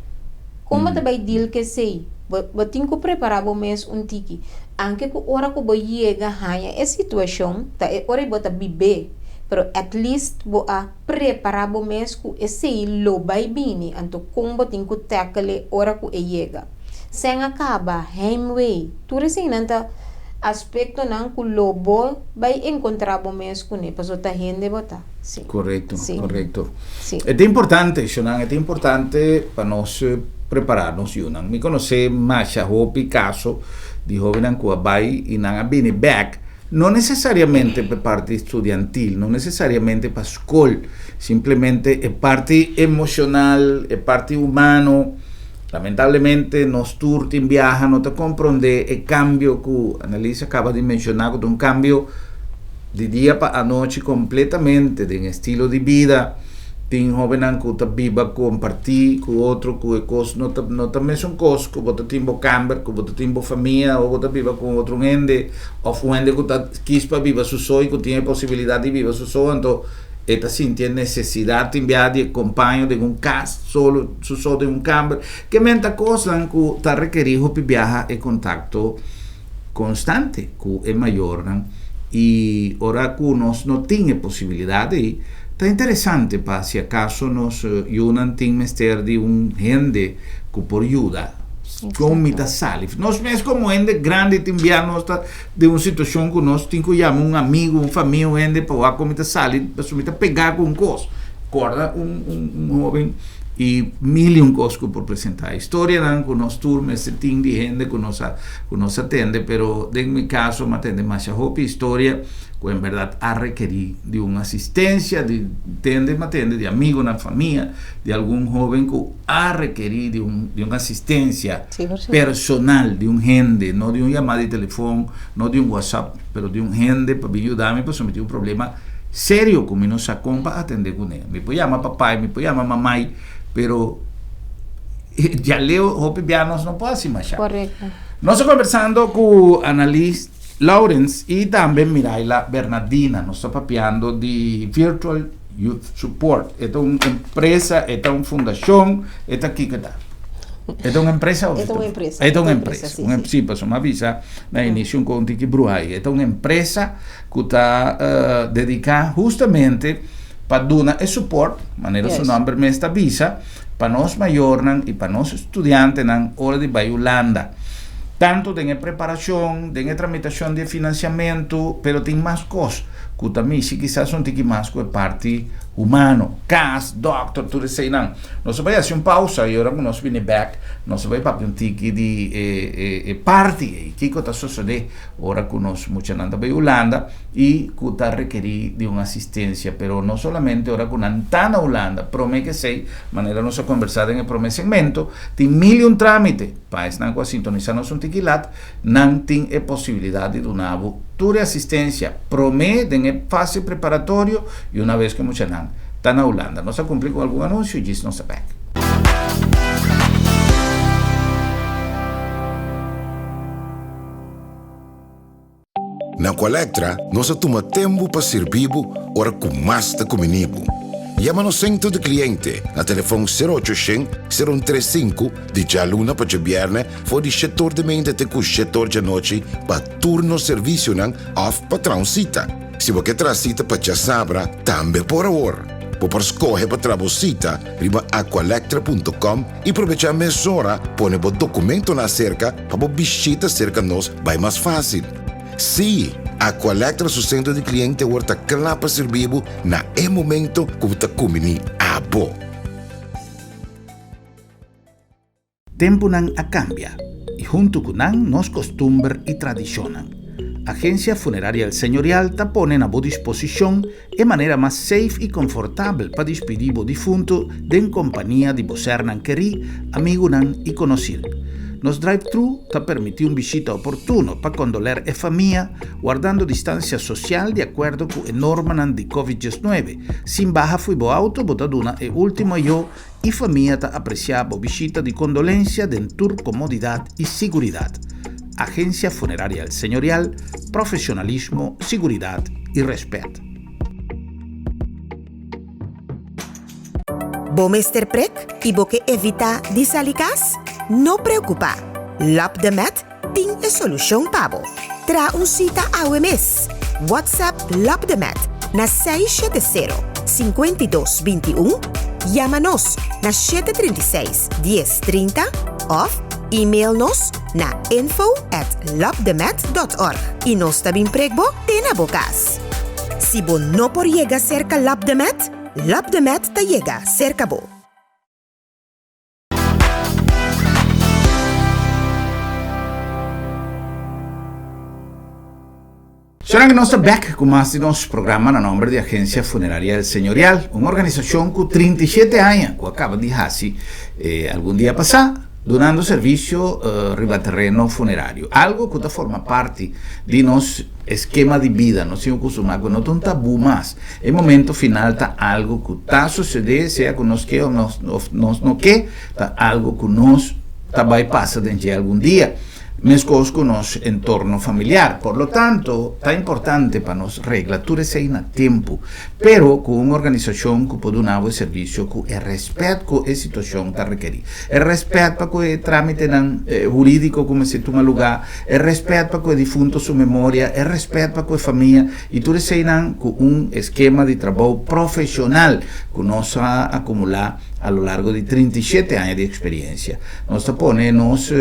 Como também deal que sei, botin ko preparar o mês tiki. Anche que ora que boy chega hanya é situação, tá é ora bota bibe, pero at least bo a preparar o mês ku esse lo vai bini, anto como botin ko tackle ora ku chega. Sem acaba, heimway. Tu recém nanta aspecto não que lobo vai encontrar bom mês com ele, para a gente botar. Sim. Correto, Sim. correto. Sim. É importante, Shonan, é importante para nós prepararnos, Yunan. Me conhece mais a caso de jovem que vai e não viene back, não necessariamente para parte estudiantil, não necessariamente para a escola, simplesmente é parte emocional, é parte humano. Lamentablemente, nós tours em viagem não te compreender o cambio que a Annalise acaba de mencionar, que é um cambio de dia para a noite completamente, de estilo de vida. Tem jovem que vive compartir com outro, que não também são coisas, que você tem câmbio, que você tem família, ou você vive com outro gente, ou um gente que quis para viver seu sonho, que tem a possibilidade de viver seu sonho, então está sentindo necessidade de enviar de acompanho de um caso, só de um câmbio, que muita coisa que está requerido para viajar é contato constante, que é maior, né? E ora que nós não temos possibilidade, está interessante para se acaso nós não temos de gente que por ajuda com muita salif. Nós mesmos como gente grande te enviamos de uma situação que nós temos que chamar um amigo, uma família, um gente para com muita salif, para pegar com coisa. Acorda um jovem e mil coisas por apresentar. A história não que nós turmas tem de gente que nos atende, pero em meu caso me atende mais a roupa história que em verdade a requerir de uma assistência, me atende de amigo na família, de algum jovem que a requerir de uma assistência personal, de um gente, não de uma chamada de telefone, não de um WhatsApp, pero de um gente para me ajudar-me para someter um problema sério que me não se acompa a atender com ele. Me pode chamar papai, me pode chamar mamãe, pero já leu roupa pianos não pode se machar. Correto. Nós estamos conversando com a Annalise Lawrence e também Miraila Bernardina. Nós estamos papiando de Virtual Youth Support. É uma empresa, é uma fundação, é aqui que está. É uma empresa? É uma empresa. É uma empresa. Sim. Para uma visa, na início, um conto que bruai. É uma empresa que está dedicada justamente para dar suporte, maneira seu nome mesmo está visa, para nós maiores e para nós estudantes na hora de ir a Holanda. Tanto tem a preparação, tem a tramitação de financiamento, pero tem mais coisas, que também, se quizás não tem mais com a parte humana, cas, doctor, tudo isso aí, não. Nós vamos fazer uma pausa e agora que nós vamos back, nós vamos para um tique de parte, que está sucedendo, agora que nós vamos para a Holanda, e que está requerir de uma assistência, pero não somente agora que não está na Holanda, promete que sei, maneira nós conversar em o segmento, tem mil trâmites, para não sintonizar-nos um tique lá, não tem a possibilidade de uma toda assistência, promete em fase preparatório, e uma vez que nós está na Holanda. Nós vamos cumprir com algum anúncio e diz nossa back. Na Colectra, nós toma tempo para servir ora com mais de comunico. Llama no centro de cliente na telefone 0800-035 de jaluna para viernes for de setor de mente até com setor de noite para turno serviço não off patrão cita. Se você traz cita para já sabra, também por hora. Por escolher para trabalhar riba aqualectra.com e aproveitar a mesura, põe o documento na cerca para visita cerca nós vai mais fácil. Sim, Aqualectra su centro de cliente horta clapa servibo na momento que você comini abo. Tempo não a cambia e junto com nos costumbres e tradiciones. Agência Funerária El Señorial te pone na boa disposição de maneira mais safe e confortável para despedir o defunto em companhia de você não querer, amigo não e conhecido. Nos drive-thru te permite visita oportuno para condoler a família, guardando distância social de acordo com a norma de Covid-19. Sem baja fui bo auto, botaduna e último eu e família te apreciava a visita de condolência dentro comodidade e seguridade. Agência Funerária El Señorial, profissionalismo, seguridade e respeito. Bom Mr. Prek e boque evita desalicas? Não preocupa. Lap de Met tem a solução para você. Tra cita ao mês. WhatsApp Lap de Met na 670-5221. Chama-nos na 736-1030 ou E-mail nos na info@labthemet.org y nos tabing pregbo tina bokas. Si bo no por llega cerca Lab the Met ta llega cerca bo. Será que nós estamos back com mais de nosso programa no nome de Agência Funerária El Señorial, uma organização com 37 anos, que acaba de fazer algum dia passado, donando serviço ribaterreno funerário. Algo que forma parte de nosso esquema de vida, não se acostuma com não um tabu mais. É momento final tá algo que está sucedendo, seja que nós quer ou nós não quer, tá algo que nós também passa dentro de algum dia. Mesmo com nosso entorno familiar. Por lo tanto, está importante para nós regla tudo isso aí no tempo, pero com uma organização que pode dar o serviço que é respeito com a situação está requerida. É respeito para que o trâmite jurídico como se toma lugar, é respeito para que o defunto sua memória, é respeito para que a família, e tudo isso aí com esquema de trabalho profissional que nós acumular a lo largo de 37 anos de experiência. Nós ponemos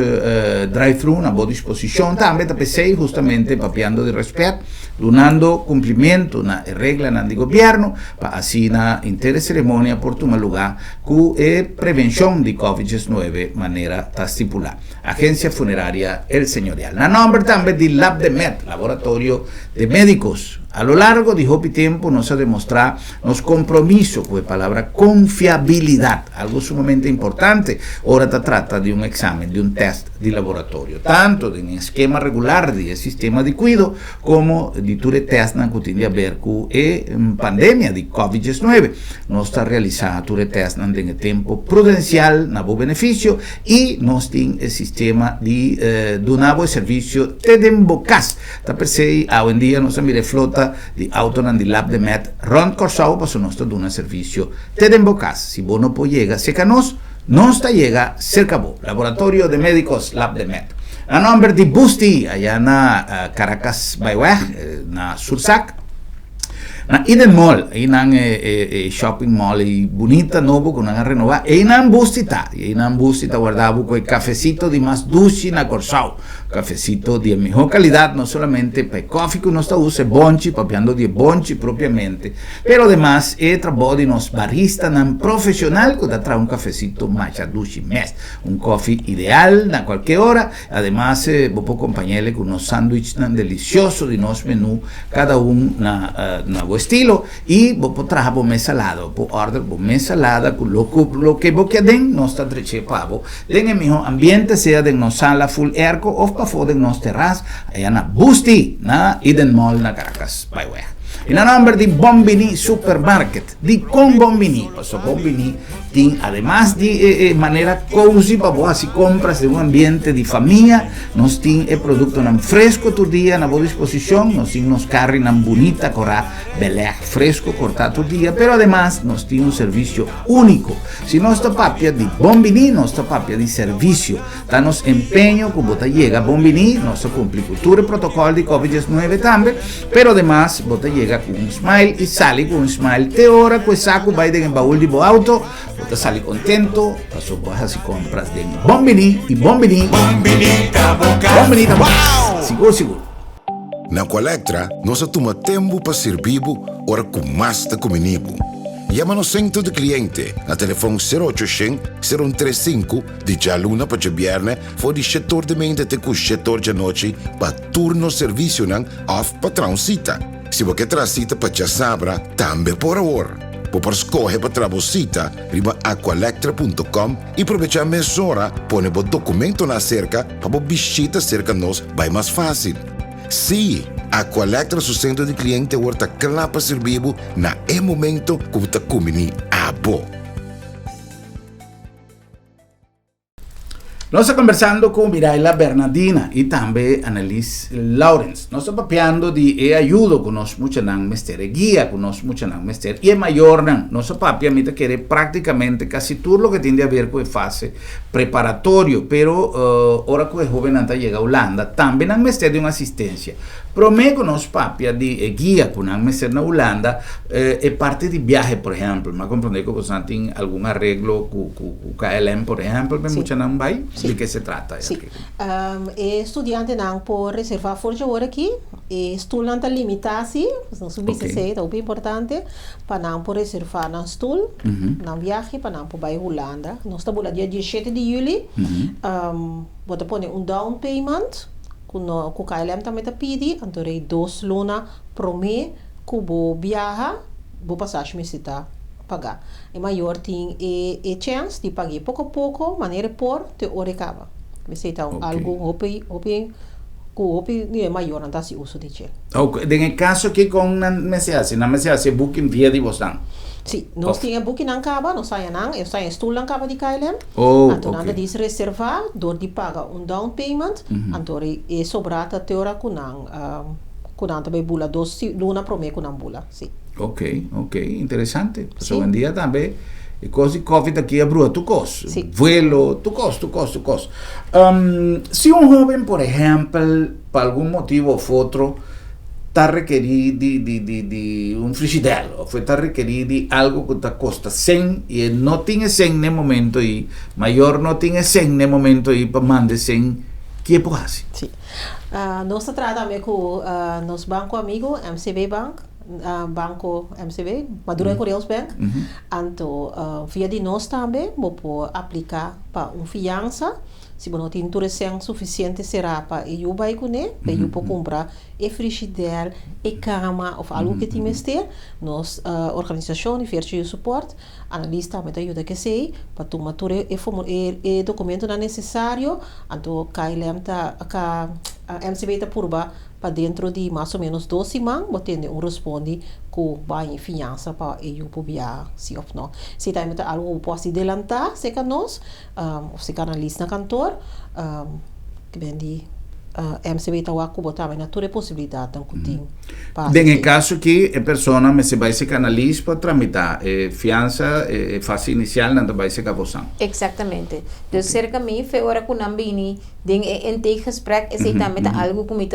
drive-thru na boa disposição, também pensei justamente papiando de respeito, donando cumprimento na regra do governo, para assim na inteira cerimônia por tomar lugar com a prevenção de Covid-19 maneira está estipulada. Agência Funerária El Señorial. Na nome também de Lab the Met, Laboratório de Médicos. A lo largo de hopi tempo nos ha demostrado nos compromiso con la palabra confiabilidad, algo sumamente importante. Ahora se trata de un examen, de un test de laboratorio, tanto en el esquema regular del sistema de cuidado como de ture test que tiene a ver con la pandemia de COVID-19. Nos está realizando ture test en el tiempo prudencial, na buen beneficio, y nos tiene el sistema de nuevo servicio Tedembocas. Está per se, hoy en día nos mire flota di auto di Lab the Met Ron Corsau para su nostro duna servizio Tedembocas. Si vos no può llega cerca nos sta llega cerca bo. Laboratorio de Médicos Lab the Met. A nombre di Busti, allá na Caracas Bayweg, na Sursac. Na Eden Mall, aí na shopping mall bonita, novo, que não renovar, aí na Busti tá guardado com o cafecito de mais doce na Corsau, cafecito de melhor qualidade, não somente para coffee que nós usa bonchi, papiando de bonchi propriamente, pero además é trabalho de nos barista, nan profissional que dá traz cafecito mais doce mesmo, coffee ideal na qualquer hora, además vou acompanhar com uns sándwich tan delicioso de nosso menu, cada na estilo, y vos podés trabajar por mes salado, por order por mes salada, con lo que vos queden, no está treche pavo, den el mejor ambiente, sea de nos sala full airco, o para fo de nos terraz, allá na Busti, na Eden Mall, na Caracas, Bayweg. E na nombre di Bombini Supermarket, di con Bombini, so Bombini tiene, además de manera cozy para vos así compras de un ambiente de familia, nos tiene el producto nan fresco tu día, na buena disposición, nos tiene unos carri nan bonita, corra belé fresco cortado tu día, pero además nos tiene un servicio único. Si no está papia di Bombini, no está papia di servicio, danos empeño como bota llega Bombini, no se cumple cultura y protocolo de COVID-19 también, pero además bota llega con un smile y sale con un smile. Te ora con saco va en el baúl de bo auto, bota sale contento, pasó bajas y compras de Bombini y Bombini. Bombini, wow! Seguro. Na Colectra, nós toma tempo para servir ora com mais de comunibo. Llama no centro de cliente na telefone 0800-035 de dia luna para viernes for di setor de mente te cu setor de noite para turno serviço nan off patrão cita. Se você quer cita para já sabra, também por hora. Por escolher para trabalhar, riba aqualectra.com e aproveitar a mesura, põe o documento na cerca para visita cerca nós vai mais fácil. Sim, Aqualectra, seu centro de cliente, está claro para servir na momento que você comini a bo. Nós estamos conversando com Miraila Bernardina e também Annalise Lawrence. Nós estamos papiando de ajuda com nós muito não mestre, guia com nós muito não mestre. E é maior não. Nós papia me quer praticamente quase tudo o que tem a ver com a fase preparatório, pero ora que o jovem anda chega a Holanda, também não mestre de uma assistência. Prometo nós papia de guia com não mestre na Holanda é parte de viagem, por exemplo. Mas compreender que você tem algum arreglo com KLM, por exemplo, mas muito não vai. De que se trata? Sim. Estudante não pode reservar forja hora aqui. Estudante limita-se, não subisse se é muito importante, para não poder reservar na stool, na viagem, para não poder ir Holanda. Nós estamos no dia 17 de julho. Bota pôr down payment, com o KLM também está pedindo, então 2 lunas por mês, que vou viajar, vou passar me citar. Pagar. E maior tem chance de pagar pouco a pouco, maneira por te orecava. Você então algo hopi é maior não tá se uso de che. Okay. No caso que com na mesiasi booking via de Boston. Sim, nós tinha booking não acaba, nós saia não, eu saia stool não acaba de KLM. Então nada diz reservar, dor de pagar down payment, então é sobrata teora com também bula 2 luna pro mês com bula, sim. Ok, interessante. Hoje em dia também, e coisa Covid aqui abriu tu costo. Vuelo, tu costo. Se jovem, por exemplo, por algum motivo ou outro, está requerido de frigideiro, ou está requerido de algo que está custa 100 e não tinha 100 no momento e maior não tinha 100 no momento e para mandar 100, que é por assim? Sim. Nós tratamos com nosso banco amigo, MCB Bank, Banco MCB, Maduro Correios Bank. Então, via de nós também, vou aplicar para fiança. Se não tem tudo suficiente, será para eu vai com ele, para eu comprar frigideira, cama ou algo que tem ter. Nós, organização, oferece suporte, analista também ajuda que sei, para tomar tudo o documento necessário. Então, KLM MCB está por para dentro de mais ou menos 2 semanas, vou ter responde com bem fiança para eu publicar se ou não. Se também algo pode adelantar, se que nós, ou se que analista cantor, que vem de MCB está a botar na toda possibilidade então que tem. Em caso que a pessoa se vai se canaliza para tramitar fiança, fase inicial não vai se cavoção. Exatamente. Então cerca mim foi hora que não vini em ter gesprek é também algo que me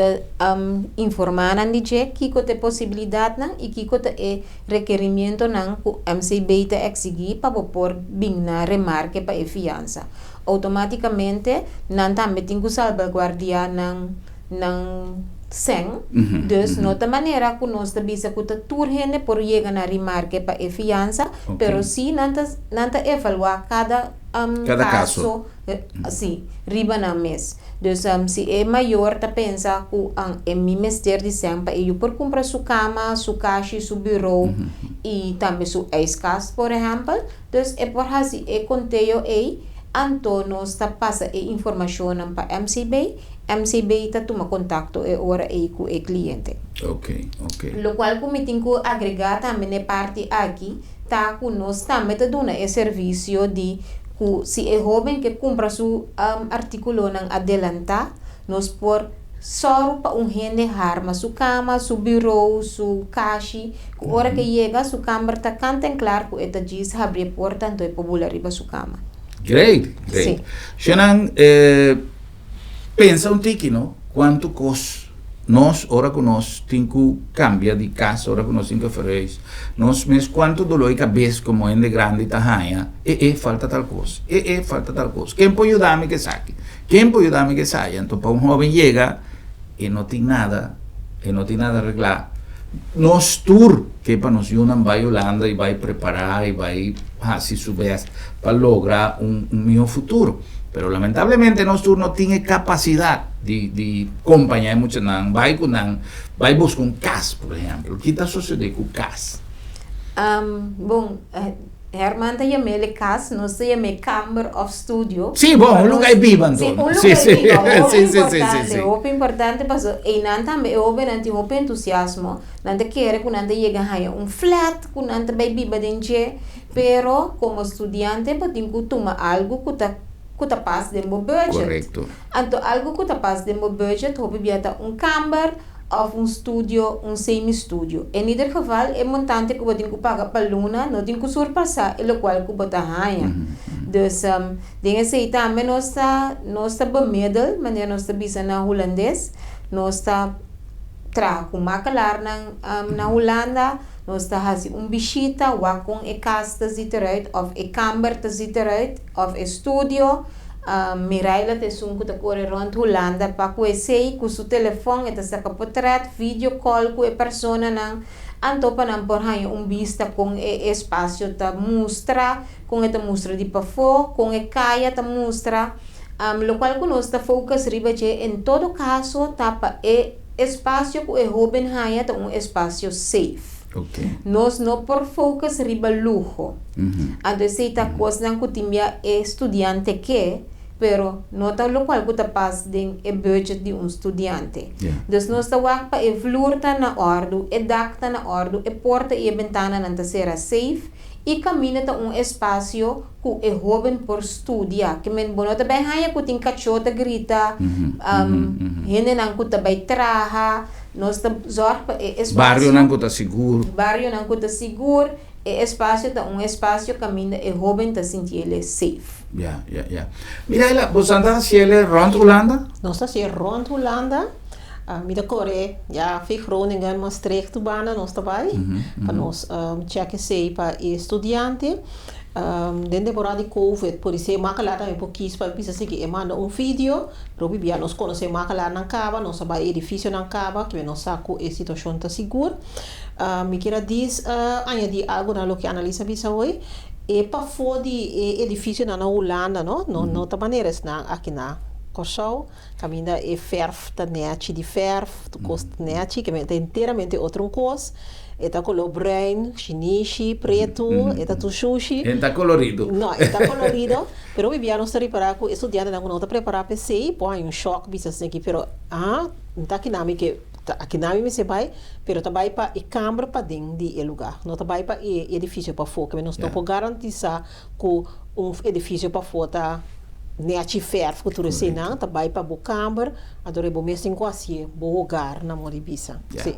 informar na DJ que tem possibilidade não e que tem requerimento não que MCB está exigir para pôr bem na remarque para a fiança. Automaticamente não também tem que salvaguardar não sem dus nota maneira que nós também que turhene por chegar na remarque para a fiança pero se não evaluar cada caso assim riba na mês dus se é maior ta pensa que em ministério de sempre eu por comprar sua cama sua caixa sua bureau e também sua escas por exemplo dus é por assim é conteio então nós passa a informação para MCB está toma contato e ora com o cliente. Ok. Lo qual como tem que agregar também na parte aqui, tá que nós também está dando o serviço de que se é jovem que compra seu artículo não adelantar, nós por só para gente arma sua cama, seu bureau, sua caixa, que hora que chega sua câmara está cantando claro que está diz abrir a porta então é popular riba sua cama. Great. Shannon, pensa tiki, no? Quanto custa? Nós, ora que nós temos que cambiar de casa, ora que nós temos que fazer isso. Nós, mas quanto dolor de cabeça, como é de grande tamanho, falta tal coisa. Falta tal coisa. Quem pode ajudar-me que saque? Então, para jovem chega e não tem nada a arreglar. Nós tour que para nós vai Holanda e vai preparar e vai se subir para lograr melhor futuro. Pero lamentablemente nós tour não tem capacidade de acompanhar muito não. Vai buscar casa, por exemplo. O que está sucedendo com casa? Bom, Herman te chamei casa, nós te chamei Chamber of Studio. Sim, bom, um lugar vivo, então. Sim, um lugar vivo. Importante, e não também houve entusiasmo, não te quer que não te chega a flat, que não te vai viver dentro, pero como estudante, tem que tomar algo que te passa dentro do budget. Correto. Então, algo que te passa dentro do budget, houve chamber of studio, semi-studio. Em ieder geval, é montante que você tem que pagar para a luna, não tem que surpassar, é o qual que você ganha. Dus, dingen ze também nós está bemedel, mas nós está bisa na holandês, nós está traga com macalar na Holanda, nós está fazendo visita, waar com casa zit eruit, of kamer zit eruit, of studio, Miraila te sunku te corre rond Holanda pa ku sei ku su telefone te saka portret video call ku e persona nang anto pa nan por hayo vista com espaço ta mostra com eta mostra di pafo com kaya ta mostra lo qual conosco focus riba che in todo caso tapa espaço ku joven haya ta espaço safe. Okay. Nós não por focus riba lujo. Ando seita coisa não kutimia estudante que pero nota lo qual que passa den budget de estudante. Dus nós está para flurta na ordo, dacta na ordo, porta e ventana não será safe e caminha ta espaço ku joven por estudiar. Que men bono também haya ku tin cachota grita, hene nang ku também traha, nós está zorg para espaço. Barrio não está seguro. Barrio não está seguro. Espaço ta espaço caminha joven ta sentir ele safe. Ja. Miraila, você anda cielo rond Holanda? Nós está se rond Holanda. Mida Coré, ja, fi Groningen, Maastricht, Tubana, nós está vai. Para nós check sei para estudante. Dentro da temporada de COVID, por isso makala também pouquinho para pensar que manda vídeo, probi bia nós conhece makala na cava, nós vai edifício na cava, que nós saco a situação tá seguro. Me queira diz, añadir algo na lo que analisa bisa hoje. E para fora de edifício na Holanda, não tá maneira na aqui na Corsau, caminha e verf, tá net de verf, tu costa net, que é inteiramente outro coisa. Está color chinese, preto, está tu sushi. Está colorido. No, está colorido. Pero vivia não está preparado com estudante não está preparado para sei, põe choque bisa aqui, pero está aqui na que aqui na me se vai, pero tá vai para e câmara para dentro de lugar. Não tá vai para edifício para fora, que não estou por garantizar que edifício para fora tá net ferro, que tudo assim não, tá vai para o câmara, adore bom mesmo quase bom lugar na Moribisa. Sim.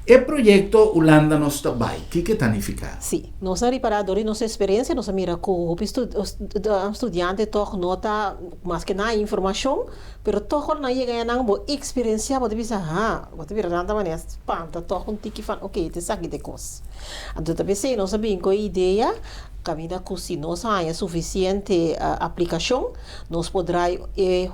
E projeto Holanda não está vai, que tanifica? Sim, nós reparadores, nossa experiência, nós mira com o estudante toch nota mais que na informação, pero toch na chega na boa experiência, pode pensar, pode vir na maneira, panta toch tiki fan, ok, te sabe de coisa. Então também sei, nós sabemos com ideia, caminha com se nós há suficiente aplicação, nós poderá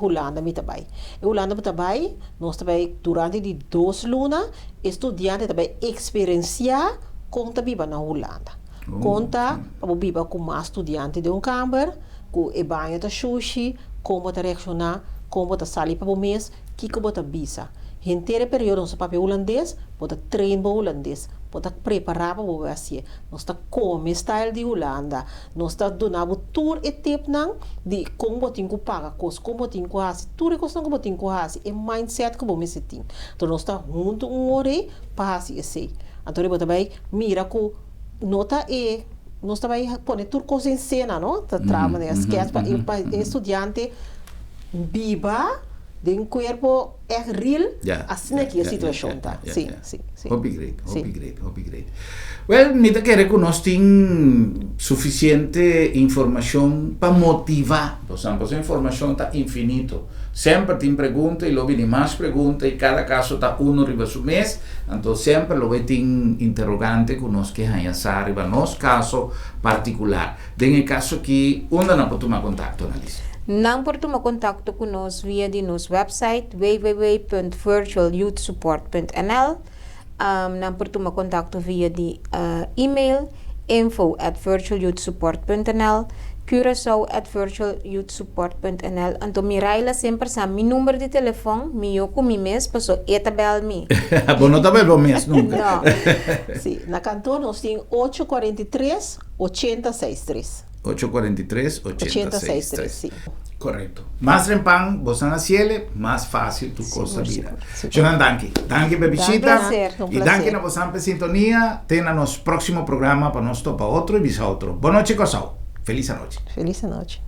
Holanda me também. Holanda também, nós também durante de 2 lunas, estudante também experienciar conta viva na Holanda. Conta para viva com mais estudante de câmara, com e banho da sushi, como te reaccionar, como te sair para o mês, que como te visa. Inteiro período nosso papel holandês, pode treinar holandês, pode preparar para o assim. Nós está como style de Holanda, nós está dando tour e tempo não de como tem que pagar coisas, como tem que fazer, tudo coisa como tem que fazer, é mindset que você tem. Então nós está junto hora para fazer assim. Então você também mira com nota e nós também põe tudo coisa em cena, não? Tá trama né, sketch para estudante viva de um corpo real, assim é que a situação tá. Sim. Hobby great. Well, me quer que nós tem suficiente informação para motivar. Por exemplo, essa informação está infinito. Sempre tem pergunta e logo tem mais perguntas e cada caso está riba su mês. Então sempre logo tem interrogante que nós que hanhasar riba nosso caso particular. Tem caso que onde não pode tomar contato, Analisa? Não por tomar contato conosco via de nosso website www.virtualyouthsupport.nl. Não por tomar contato via de e-mail info@virtualyouthsupport.nl, Curaçao@virtualyouthsupport.nl. Então Miraila sempre sabe meu número de telefone, meu com mi mês, passou etabel me. Bom, não tabel bom mês nunca. Não. Sim, na cantor nós tem 843-8063. 843-8063. Sim. Correto. Mais rempang, você na ciele, mais fácil tu costa vida. Jonan, danke. Danke per visita. E danke na você per sintonia. Tem no nosso próximo programa para nós topar outro e visa outro. Boa noite, Corsau. Feliz noite. Feliz noite.